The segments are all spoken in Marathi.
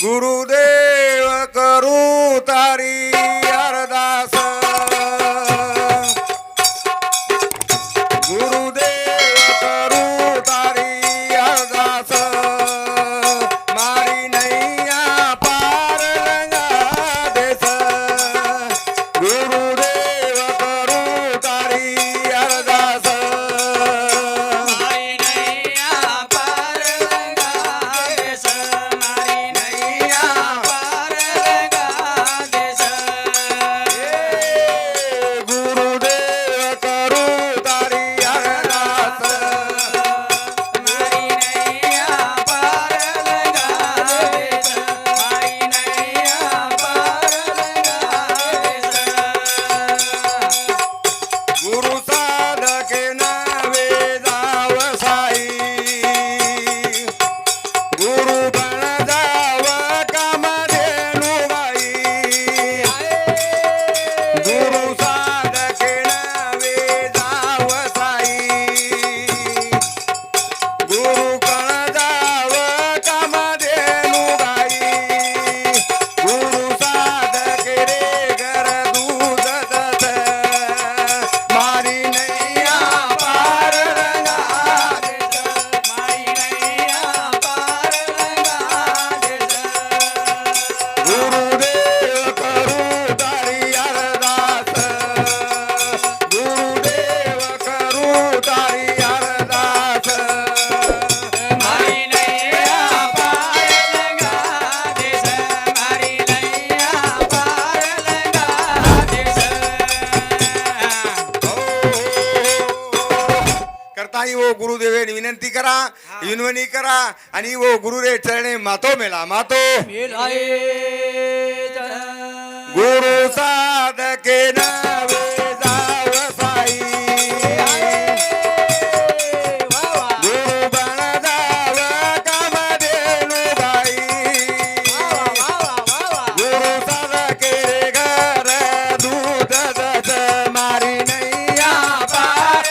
गुरुदेव करू तारी अरदास गुरुदेव करू तारी अरदास मारी नैया पार रंगा देस गुरुदेव करू तारी अरदास वो गुरुदेवे विनंती करा विनवणी करा आणि वो गुरुरे चरणे मातो मेला मातो गुरु साधके नवे जाव साई गुरु बण जाव काम देनु बाई गुरु साधके घर दूध दस मारी नैया पार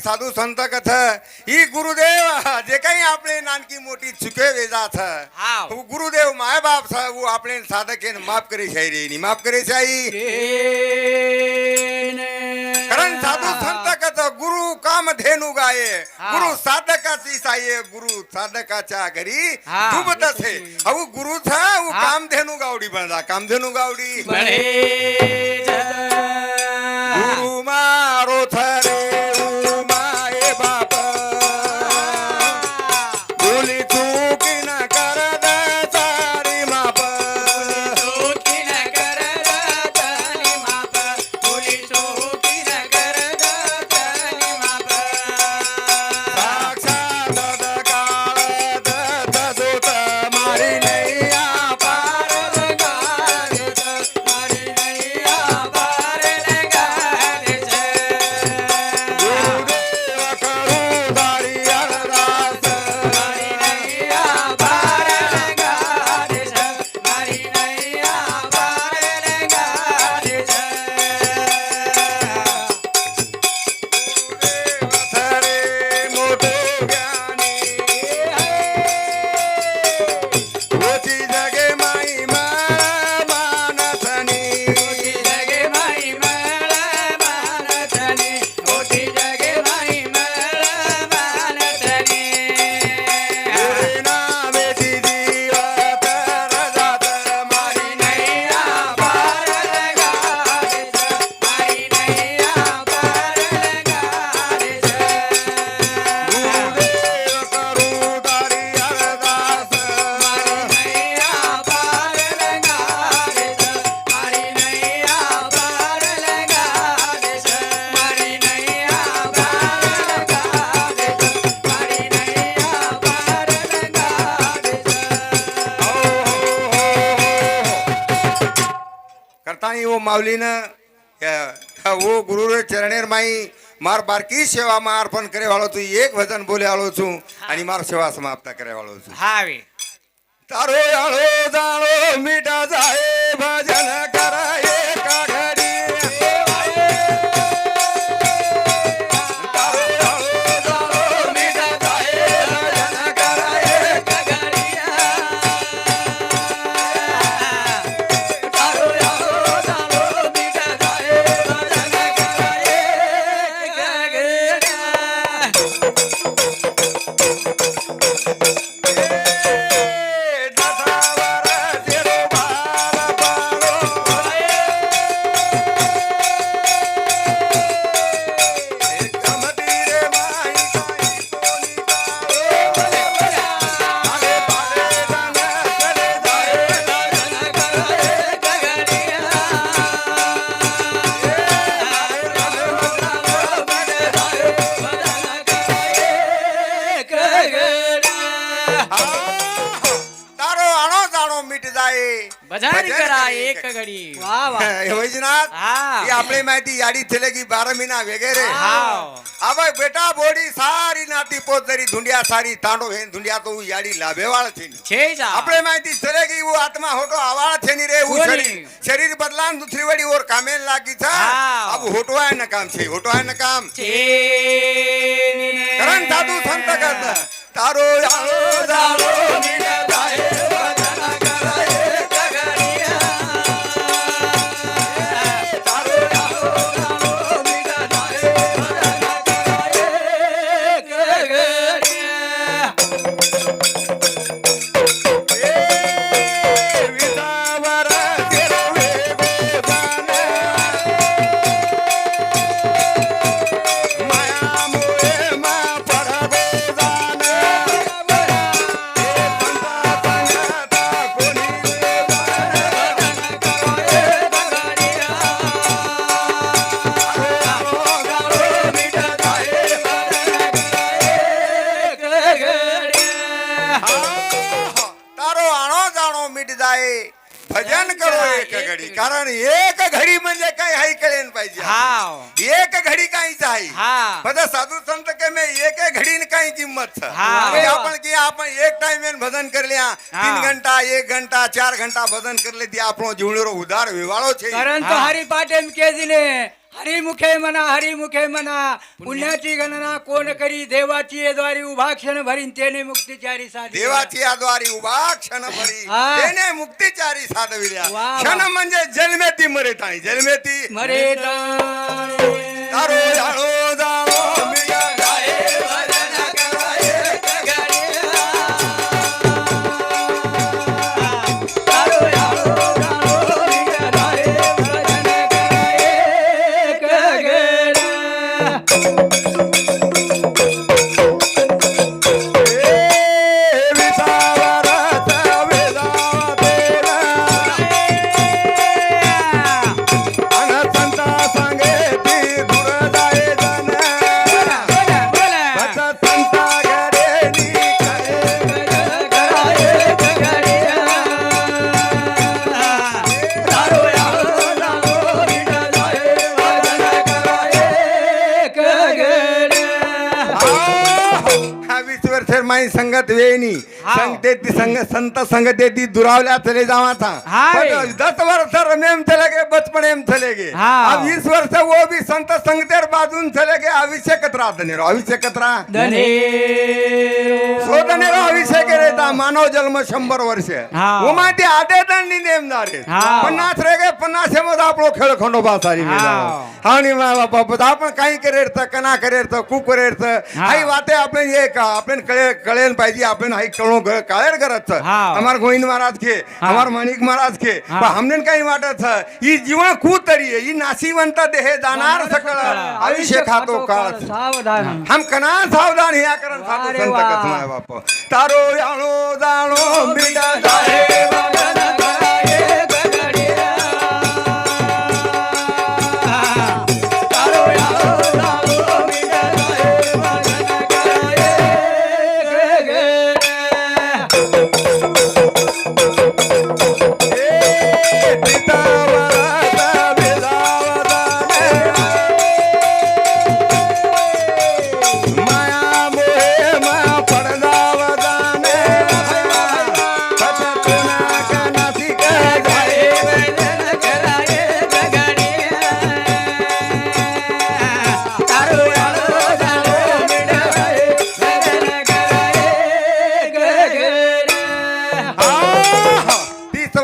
साधू संत कथ ही गुरुदेव जे काही आपले नानकी मोठी चुके वेजात गुरुदेव माय बाप वो आपले साधके माफ करे शायरी माफ करे शाही कारण साधू संत कथ गुरु काम धेनु गाये गुरु साधकाची साये गुरु साधकाच्या घरी डुबत असे अहो गुरु था वो काम धेनु गावडी बनला काम धेनु गावडी गुरु मारो थरे Pare करता ही वो माऊली न वो गुरु रे चरणेर माई मार बारकी सेवा में अर्पण करे वालो तू एक भजन बोले वालो छू आणि मार सेवा समाप्त करे वालो छू हावे तारो आलो जालो मीठा जाए भजन कराए का घड़ी तारो आलो जालो मीठा जाए भजन कराए का घड़िया तारो आलो जालो मीठा जाए भजन कराए का भजन करा एक घडी वाह वाह वैजनाथ हाँ। ये आपली माहिती याडी चलेगी 12 महीना वगैरे हाँ। अब बेटा बोडी सारी नाती पोत जरी धुंडिया सारी तांडो हेन धुंडिया तो याडी लाभेवाळ थी छे जा आपले माहिती चलेगी वो आत्मा होटो आवाळ थेनी रे वो कोणी? शरीर बदलान दुसरी वडी और कामेन लागी था हाँ। अब होटो आहे न काम छे होटो आहे न काम छे करण साधू संत करता तारो आलो जालो मीठा जाए भजन कराए कगरिया तारो आलो जालो मीठा जाए भजन कराए कगरिया ए विदावर तेरो वे जाने माया मोहे मा पडबे जाने तारो आणो जाणो मिट जाए भजन करो एक घडी कारण एक घडी म्हणजे काय हाय कळेन पाहिजे हाव एक घडी काहीच आहे हा બધા સાધુ સંત કે મે એક ઘડી ને કઈ કિંમત છે હા. હવે આપણ કે આપણ એક ટાઈમ એન ભજન કરી લ્યા 3 ઘંટા 1 ઘંટા 4 ઘંટા ભજન કરી લે દી આપણો જીવણેરો ઉધાર વિવાળો છે कारण तो हरी पाटेम केजीने हरी मुखे म्हणा पुण्याची गणना कोण करी देवाची येद्वारी उभा क्षण भरीन तेने मुक्तिचारी साधी देवाची आद्वारी उभा क्षण भरी हा. तेने मुक्तिचारी साधविल्या वा, वा. क्षण म्हणजे जन्मेती मरे ताई जन्मेती मरे ताणे. तारो जाळो जाळो मिया गाए भजन कराए कगरिया तारो यारो गारो मिया गाए भजन कराए कगरा. माई संगत वेणी संगते ती संग संत संगते ती दुरावल्या चले जावा था हाय. 10 वर्ष रमेम चले गए बचपने में चले गए हाँ. अब 20 वर्ष वो भी संत संगतेर बाजून चले गए अभिषेक कतरा अभिषेक कतरा धनेरो. शोधनेरो अभिषेक रहता मानव जन्म 100 वर्ष हाँ. वो माहिती आदेदंडी नेमदार आहे. हाँ. 50 रह गए 50 मध्ये आपलो खेळ खंडोबा सारी हाँ. आणि बाबा आपण काही करेर तर कना करेर तर कु करेर तर हाँ. आई वाते आपण ये का आपण कळेन पाहिजे आपण हाई कळो काळेर करत हाँ. हमार गोविंद महाराज के हाँ. हमार माणिक महाराज के हाँ. पण हमने काही वाटत ही जीवन कू तरी ही नासीवंत देहे जाणार सकळ अभिषेक हातो काळ सावधान. हम कना सावधान ह्या करण साधू अरे संत वा. कथमाय बाप तारो याणो जाणो मिटा जाए भजन कराए कगरिया. तारो यारो जालो मिटा जाए भजन कराए कगरिया. पितावरा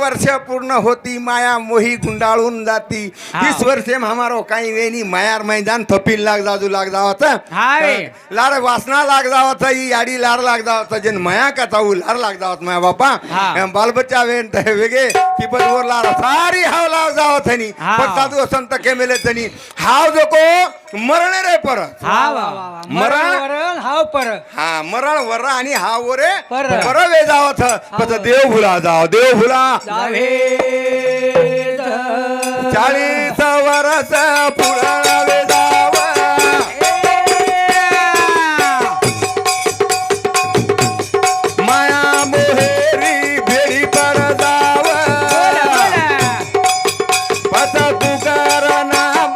वर्ष पूर्ण होती माया मोही गुंडाळून जाती. हा. 30 वर्षे हमारो काही वेणी मायार मैदान थपील लाग जावत हाय. लार वासना लाग जावत ही याडी लार लाग जावत जन माया का ताऊ लार लाग जावत माया बापा हा. बाल बच्चा वेन ते वेगे की बदवर लार सारी हाव लाग जावत हनी हा. पण साधू संत के मेले तनी हाव जोको मरणे रे पर हा वा. मरण वरण हाव पर हा मरण वर आणि हाव वरे पर. पर वे जावत पत देव भुला जाव देव भुला जावे 40 वर्ष पुराण वे जाव माया मोहेरी भेडी पर जाव पत तुकार नाम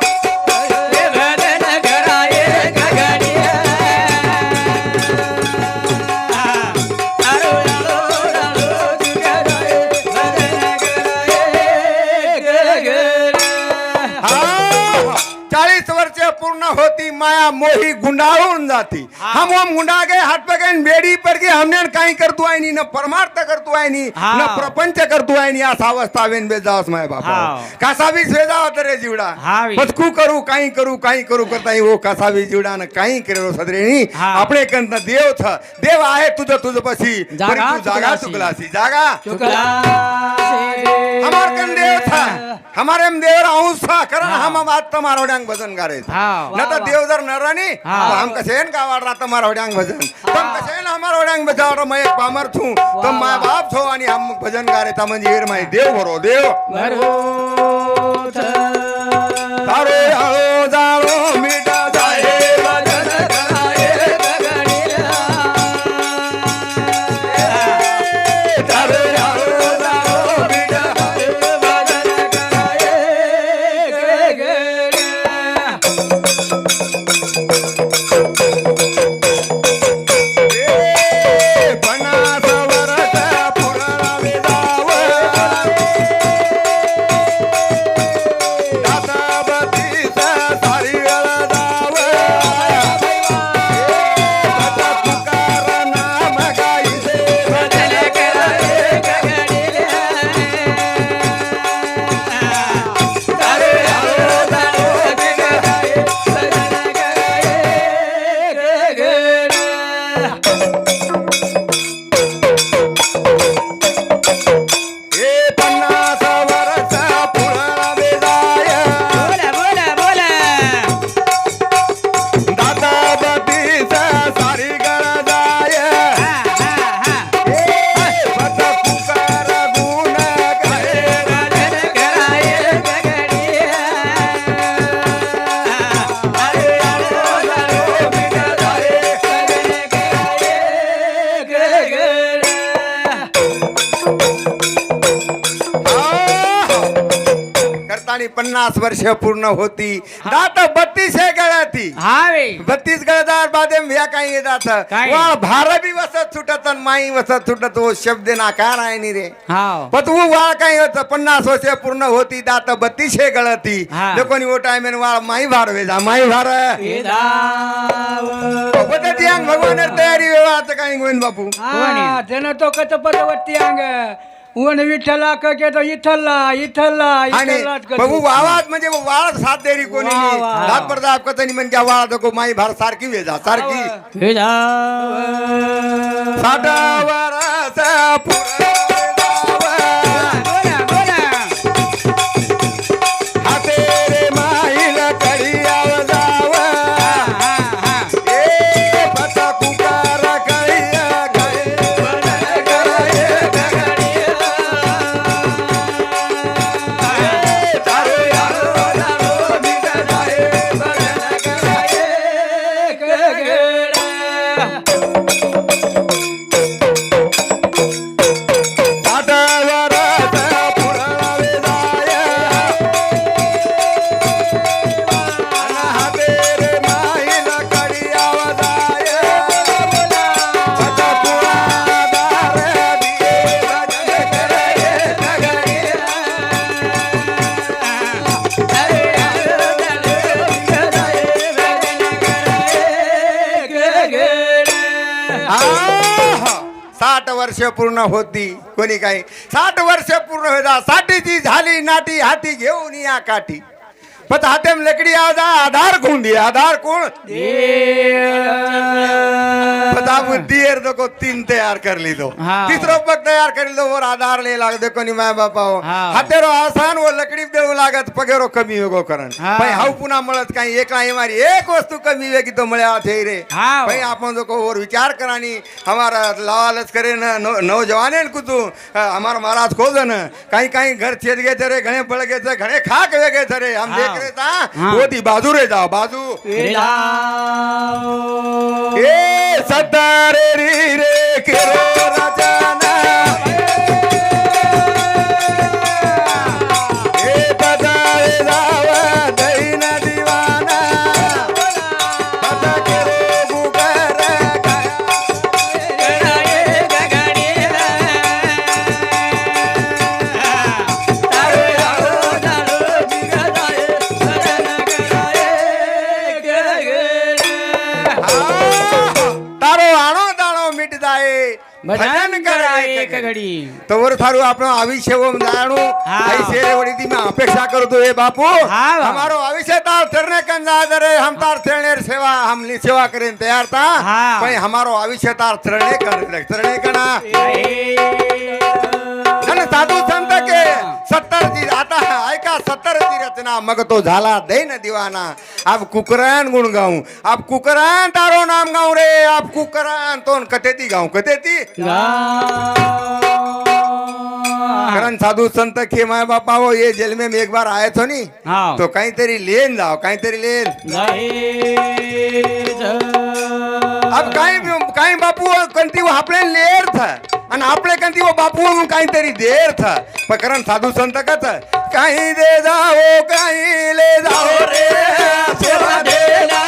हा 40 वर्ष पूर्ण होती माया मोही गुंडाळून जाती. हम गुंडा गए हाथ पे गए बेड़ी पर के हमने काही करतो आहे नी न परमार्थ करतो आहे नी हा. न प्रपंच करतो आहे नी असा अवस्था वेन बेजावस माय बापा हा. कसा भी बेजावत रे जीवडा हा वी. बस कू करू काही करू करता ही वो कसा भी जीवडा न काही करो सदरेनी हा. आपले कंत देव था देव आहे तुझ पशी जागा परी तू जागा चुकलासी. चुकलासी जागा हमार कन देव था हमारे में देव अंश था कारण हम आज तुम्हारा होड्यांग भजन गारे था हा. न तो देव जर न रानी हा. तो हम कसेन का वाड़ रहा तुम्हारा होड्यांग भजन तुम कसेन हमारा होड्यांग बजाओ रो मैं एक पामर छू तुम माय बाप छो आणि हम भजन गारे था म्हणजे हेर माय देव भरो देव तारो आळो जाळो मिटा जाए भजन कराए तारो आळो जाळो मिटा पन्नास वर्ष पुराण वेदाव दाताबतीस सारी दाव तुकार नाम गाईसे हे 50 वर्ष पुराण वेदाय दाताबतीस सारी गळदाय भट तुकार गुण गाये करतानी 50 वर्ष पूर्ण होती दात 32 गळती हावे. 32 गळदार बादे या काही येतात काय? वा भार बी वसत सुटत अन माई वसत सुटत हो शब्द नाकार आहे नी रे हाव. पण तू वाळ काही होत 50 वर्ष पूर्ण होती दात 32 गळती हा. लोकोनी वो टाइम वाळ माई भार वेजा माई भार पद्धती अंग भगवान तयारी व्यवहार काही गोविंद बापू त्यानं तो कत पदवरती अंग ऊन विठ्ठला के तो इथल्ला इथल्ला आणि इथल्लाच करतो. बघू आवाज म्हणजे वाळ साथ देरी कोणी वा, नाही. वा. दात पडदा कतनी म्हणजे वाळ दको माई भार सारखी वेजा सारखी 60 वर्ष हातेरे माईल कळियाव जाव ए पता कुकार कळिया पूर्ण होती कोणी काही 60 वर्ष पूर्ण होता साठीची झाली नाटी हाती घेऊन या काठी पण हातेम लकडी आधार कोण दिया आधार कोण दियर देखो 3 तैयार कर ली दो हाँ। तीसरो पग तैयार कर लो और आधार ले लाग दे कोनी माय बापा हो हाँ। हातेरो आसान वो लकड़ी देऊ लागत पगेरो कमी होगो करण हाँ। भाई हाउ पुन्हा मळत काही एक नाही मारी एक वस्तू कमी वेगी तो मळ्या थे रे हाँ। भाई आपण जो को और विचार करानी हमारा लालच करे न नौजवाने कुतु हमारा महाराज को जन काही काही घर छेद गए थे रे घणे पड़ गए थे घणे खाक वे गए थे रे हम हाँ। देख रहे था हाँ। वो दी बाजू रे जाओ बाजू लाओ। ए सतारे री रे केरो राजाना ए बदारे दावा दैना दीवाना बदा केरो गुगर तारो आणो दाणो मिट जाए भजन करा एक घडी तवर थारू આપણો આવિષ્ય ઓમ જાણો हाँ। ऐसे वडीती में अपेक्षा करतो हे बापू हाँ बा। हमारो आविष्य तार चरणे कंजा करे हम तार चरणे सेवा हमनी सेवा करेन तैयार था हाँ। पण हमारो आविष्य तार चरणे कणा धन साधू संत के 70 जी आता है ऐका 70 जी रचना मग तो झाला दैन दीवाना अब कुकरान गुण गाऊं अब कुकरान तारो नाम गाऊं रे अब कुकरान तो कतेती गाऊं कतेती कारण साधू संत के माय बापा हो ये जेल में एक बार आए तो नहीं हाँ। तो कहीं तेरी लेन जाओ कहीं तेरी लेन अब कहीं बापू कंती वो आपले लेर था आणि आपले कंती वो बापू कहीं तेरी देर था पण कारण साधू संत कच कहीं दे जाओ कहीं ले जाओ रे सेवा देना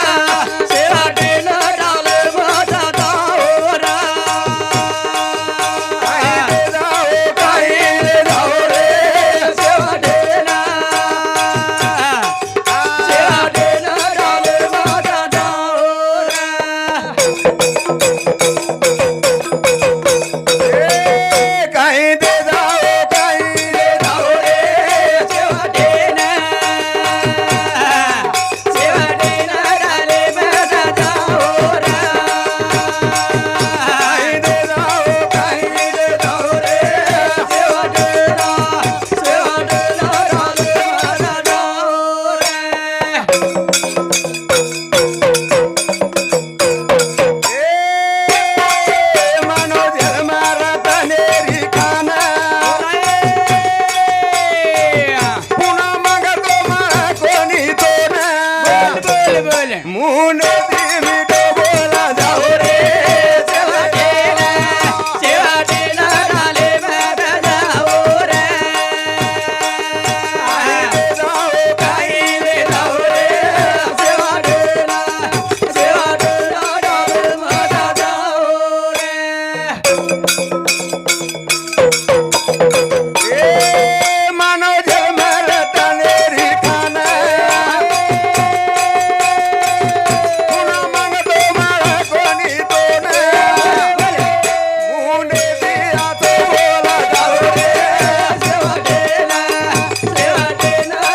सेवा देना डाले माता दाओरा कहीं दे जाओ कहीं ले जाओ रे सेवा देना सेवा देना डाले माता दाओरा कहीं दे जाओ कहीं ले जाओ रे सेवा देना सेवा देना डाले माता दाओरा कहीं दे जाओ कहीं ले जाओ रे सेवा देना डाले माता दाओरा मानो मारा तनेरी खाना पुन्हा मग तो मारा कोणी तो ना बोल मुन मिठो बोला जाओ रे सेवा देना डाले माता दाओरा जाओ काही ले जाओ रे सेवा देना डाले माता दाओरा मानो मारा तनेरी खाना पुन्हा मग तो मारा कोणी तो ना मुन दिया तो बोला जाओ रे सेवा देना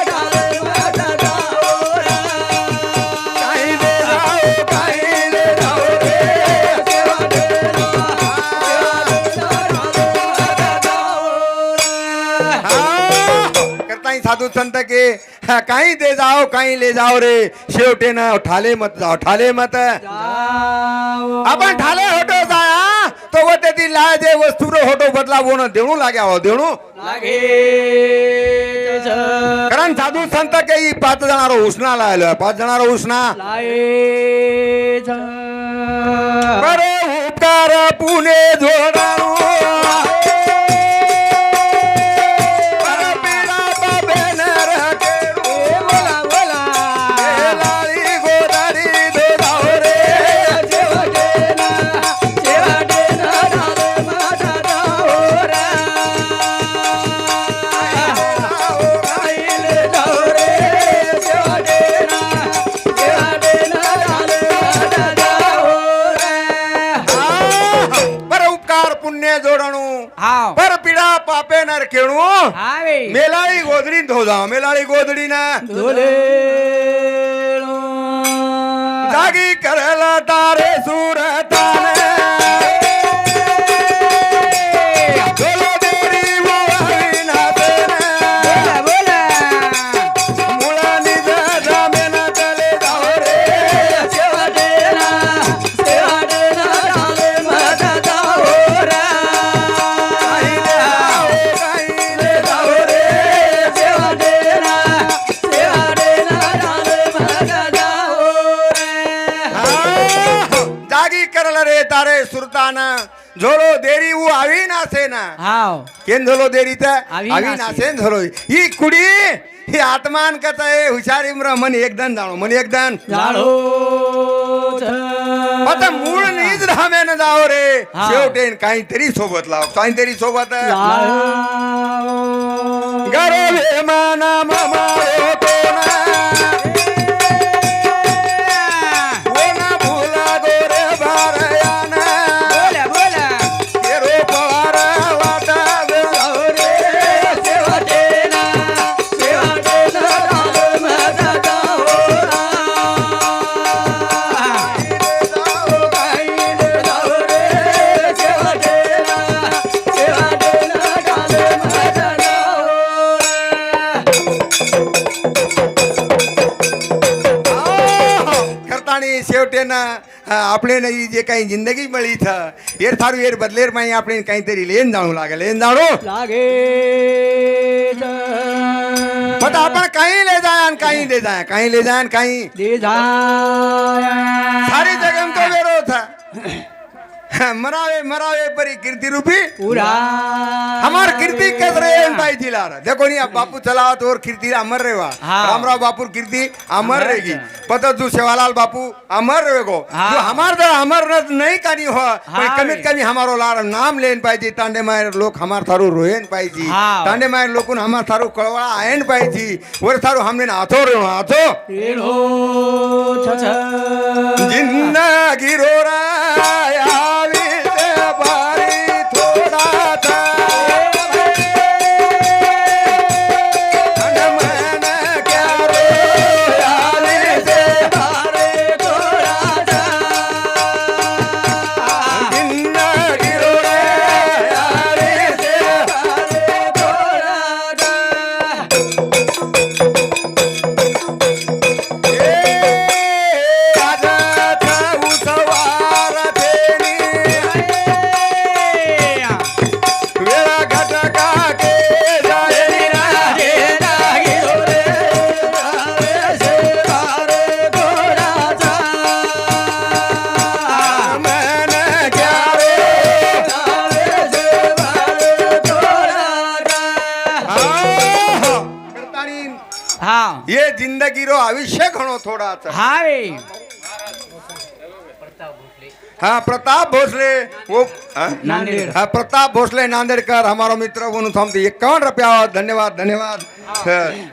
डाले माता दाओरा कहीं दे जाओ कहीं ले जाओ रे सेवा देना डाले माता दाओरा करता ही साधू संत के कहीं दे जाओ कहीं ले जाओ रे शेवटे ना ठाले मत जाओ ठाले मत आपण ठाले होटो जाया तो वो तेती लाय जे वस्तू रो होटो बदला वो न देणू लाग्या हो देणू लागे कारण साधू संत के ही 5 जणारो उष्णा लायलो 5 जणारो उष्णा बरे उपकार पुणे जोडाणू परपीडा बाबेन रकेरू लाळी गोदारी दे जाओ रे सेवा देना डाले माता दाओरा काही ले जाओ रे सेवा देना डाले माता दाओरा बर उपकार पुण्य जोडणू केणू हावे मेलाळी गोधडी धो जाव मेलाळी गोधडी ना धोले जागी करला तारे सुरतान झोलो देरी वावी नाचन बोला मुळा निज जामेन तले जाव रे सेवा देना डाले माझा दाहोरा काहीले जाओ रे सेवा देना डाले माझा दाहोरा जागी करला रे तारे सुरतान झोलो देरी ऊ आवी नासे ना हाव केन झोलो देरी तर आवी आवी नासे. नासेन झोलो ही कुडी ही आत्मान कथा आहे हुशारी मन एकदन जाणो मन एकदन जाळो आता मूळ नीच धामेन जाओ रे हा. शेवटेन काहीतरी सोबत लाव काहीतरी सोबत गरवे माना मामा होतो ना ओना भुला गोरे भारयाना बोला बोला केरो पवार वाटा जाओ रे सेवा देना डाले माझा दाहोरा जाओ रे सेवा देना डाले माझा दाहोरा करताणी शेवटेन आपले नाही जे काही जिंदगी मळी था येर थारू येर बदलेर माई आपण काहीतरी लेन जाणू लागेल लेन जाणू लागे पण आपण काही ले जाय आणि काही दे जाय काही ले जाय आणि काही दे जाया सारी जगम तो वेरो था मरावे मरावे परी कीर्ति रूपी पूरा हमार कीर्ति कसरे पाई जिला देखो नहीं अब बापू चलाओ तो और कीर्ति अमर रहेगा हाँ। रामराव बापू कीर्ति अमर अमर रहेगी रहेगा। पता जो सेवालाल बापू अमर रहेगो हाँ। जो हमार तरह अमर नहीं करी हो हाँ। कमीत कमी हमारो लार नाम लेन पाहिजे तांडे मायर लोक हमार थारू रोयन पाहिजे हाँ। तांडे मायर लोकून हमार थारू कळवळा आयन पाहिजे वर थारू हमने हाथो रे हाथो रेलो छछ जिंदगी रोरायावी से भारी थोड़ा था मन मन क्या रोयावी से तारे थोड़ा सा जिंदगी रोरायावी से तारे थोड़ा आजा था उसवार तेरी वेळा घटका के जाए मन क्या करतानी हा ये जिंदगी रो आयुष्य घणो थोडाच हावे हाँ प्रताप भोसले वो नांदेड़। हाँ प्रताप भोसले नांदेड़कर हमारो मित्र वो थमते 51 रुपया धन्यवाद धन्यवाद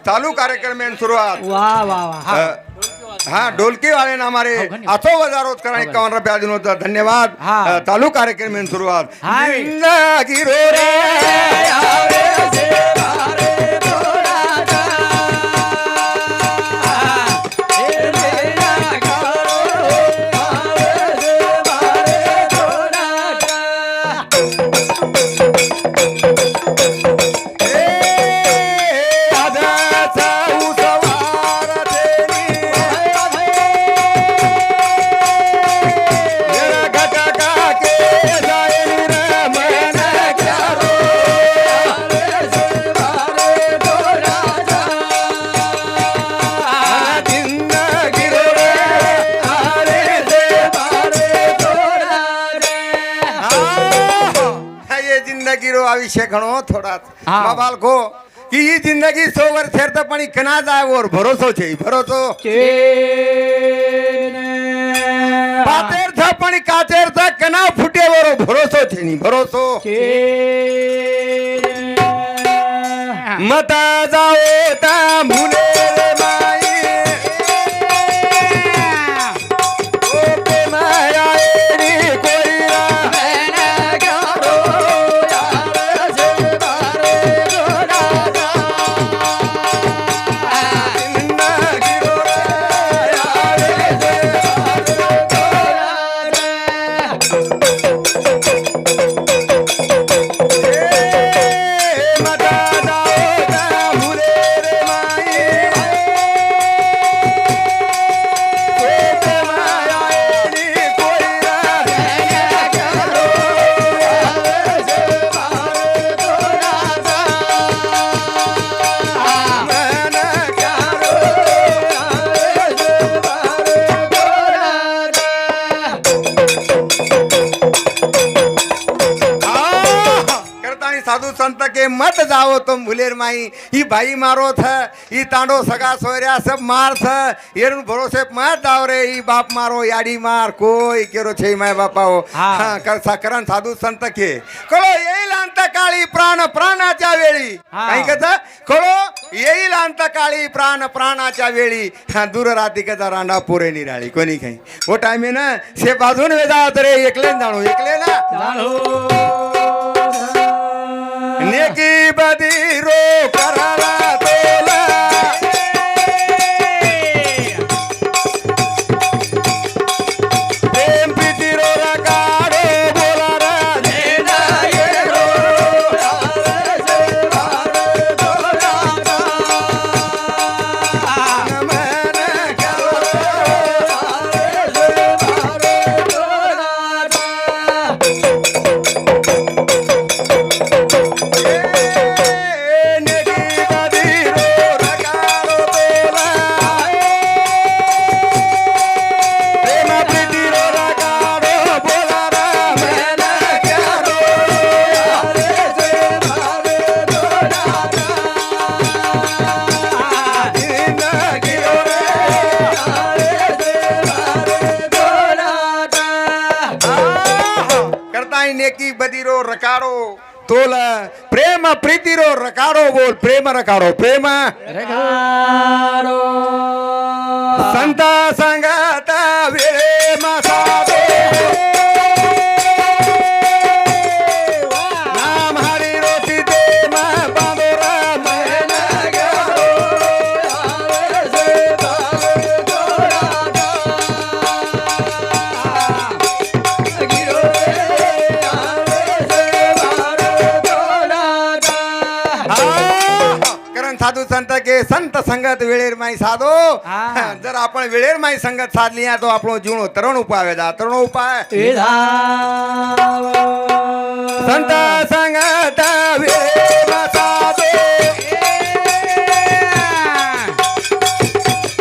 चालू कार्यक्रम में शुरुआत वाह वाह वाह हाँ ढोलकी वाले ने हमारे हाथों बजारोत करा 51 रुपया दिनों तो धन्यवाद हाँ। चालू कार्यक्रम में शुरुआत हाँ। जिंदगी रो जिंदगी रो आयुष्य घणो थोड़ा हाँ। बाबाल को कि ये जिंदगी 100 वर्ष थेर तो पण कना जाय और भरोसो छे भरोसो पातेर था पण काचेर था कना फुटे वरो भरोसो छे नी भरोसो मता जाओ ता भूले रे माई ओ पे माया रे कोई रा के मत जाओ तुम भूलेर माई ही भाई मारो था ही तांडो सगा सोयरा सब मार था ये भरोसे मत जाओ रे ही बाप मारो याडी मार कोई केरो छे माय बापा हो हा. हा कर साकरण साधू संत के कळो येईल अंत काळी प्राण प्राणाच्या वेळी हा. काही कथा कळो येईल अंत काळी प्राण प्राणाच्या वेळी हा दूर राती कथा रांडा पुरे निराळी कोणी काही वो टाइम आहे ना से बाजून वेदा रे एकले जाणू एकले ना नेकी बदी रो कराला तोला प्रेम प्रीती रो रकाडो बोला रा देना ये रो मन करो नेकी बदी रो रकाडो तोला प्रेम प्रीती रो रकाडो बोला रा मन करो करता ही नेकी बदीरो रकारो तोल प्रेम प्रीतिरो रकारो बोल प्रेम रकारो प्रेम संत संगत वेळे मसादो नाम हरी रोटी दे मा बांदोरा मन गरो कारण साधू संत के संत संगत वेळेर माई साधो हा. जर आपण वेळेर माई संगत साधली तो આપણો जीवनो तरुण उपाय वेदा तरुण उपाय संत संगत वेळ साधो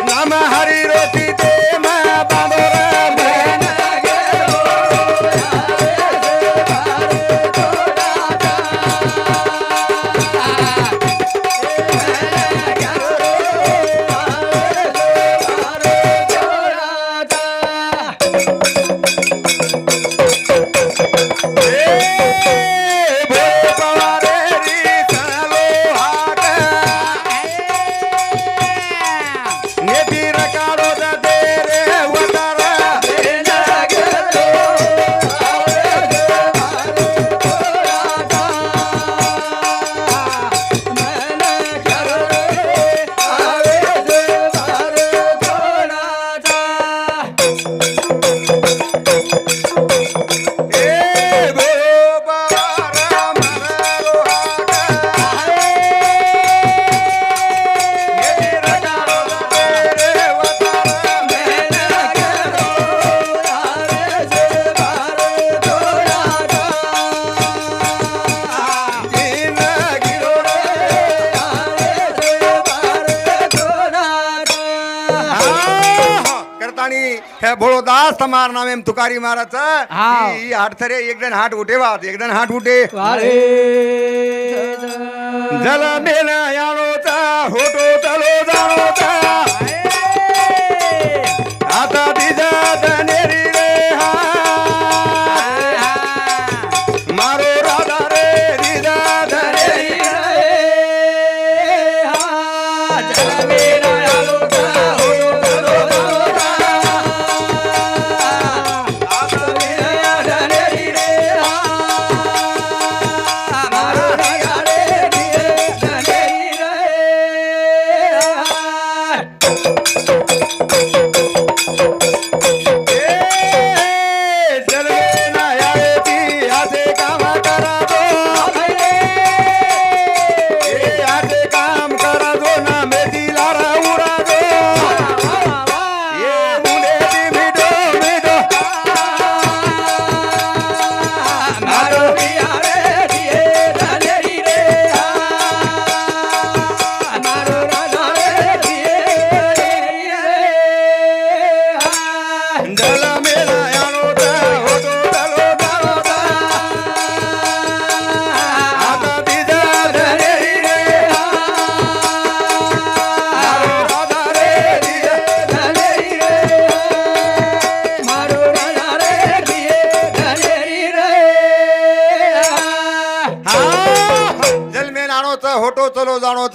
नाम हरी रोटी दे मा बांदोरा मन हे भोळोदास तमार नामे तुकारी महाराज हाव. ही हाटथरे एक जण हाट उठे वात एक जण हाट उठे जल मेल याळोचा होटो चलो जाणोचा आता दिजा दनेरी रे हा मारो राधा रे दिजा दनेरी रे हा जल मेल याळोचा होटो चलो जाणोचा आता दिजा दनेरी रे हा मारो राधा रे दिजा दनेरी रे हा काम करा दो ना मेदी लारा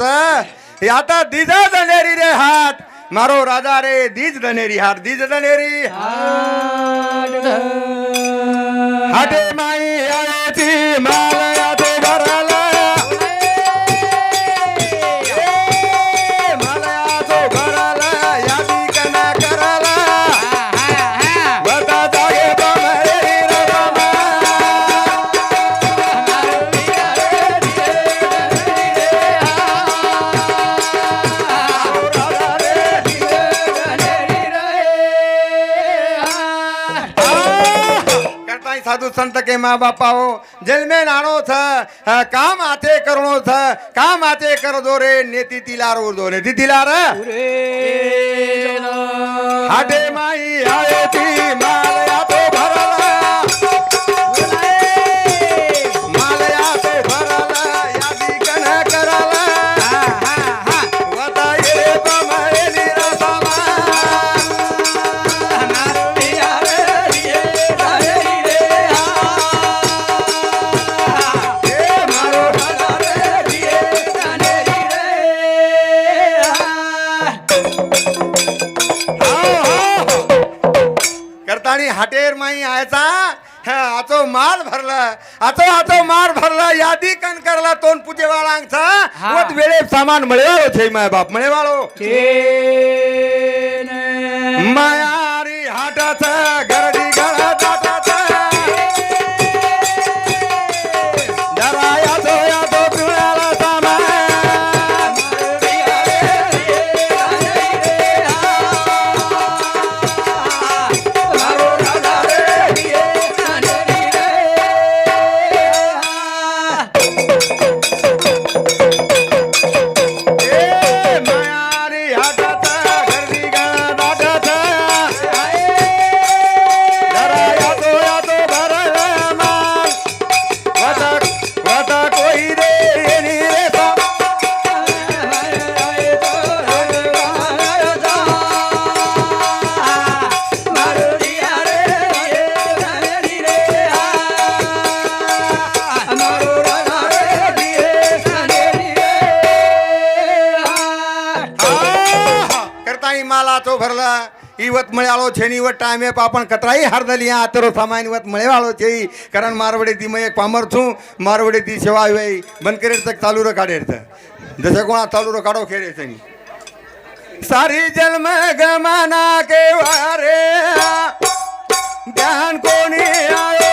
हे आता दिजा दनेरी रे हात मारो राजा रे दीज दनेरी हात दीज दनेरी हाटे माई आयाची मालया तो भराला मालया तो भराला यादी कना कराला बता जागे बमरे रमा करताई साधु संत के माँ बापा हो जेल में नानो था काम आते करणो था काम आते कर दो रे नेति तिलार दो नेति तिलार हाटे माई आए ती मालया तो भरला मालया तो भरला यादी कन करला बताए रे बमरे निरसमा करतानी हाटेर माई आयचा आचो माल भरला आचो माल भरला यादी कन करला तोन पूजे वाळांचा वत वेळे सामान मिळवाळो छे माय बाप मिळवाळो मायारी हाटाचा गरडी गळा दाटाचा जरा यादो पिळाला सामान मायारी हाटाचा गर्दी गळा दाटाचा जरा यादो भरला माल वता कोई रे येनी रे सा करताई माला तो भरला इवत मळ्याळो छेनी वत टाइमे पापण कतराई हरदली आतरो सामान वत मळेवाळो छेई कारण मारवडे ती मैं एक पामर छू मारवडे ती सेवा वेई बंद करे तक चालू र काढे जसे कोणा चालू र काढो खेळे छनी सारी जन्म गमाना के वारे ध्यान कोणी आयो